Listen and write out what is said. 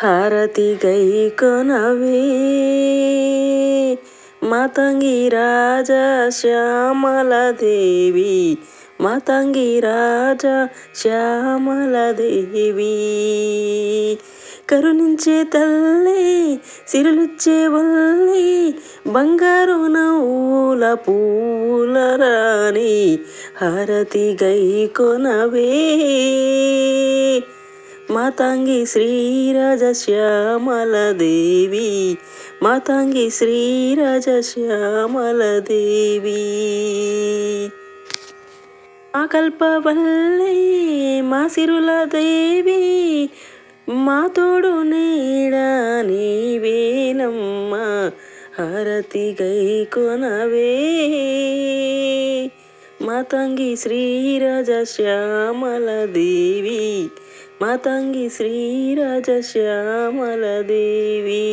హారతి గై కొనవే మాతంగి రాజా శ్యామల దేవి, మాతంగి రాజా శ్యామల దేవి. కరుణించే తల్లి సిరులిచ్చే వల్లి, బంగారు నవ్వుల పూల రాణి, హారతి గై కొనవే మాతంగి శ్రీరాజ శ్యామల దేవి, మాతంగి శ్రీరాజ శ్యామల దేవి. మా కల్పవల్లి మా సిరుల దేవి, మా తోడు నీడ నీవేనమ్మా, హారతి గై కొనవే మాతంగి శ్రీరాజ శ్యామల దేవి, మాతంగి శ్రీరాజ శ్యామల దేవి.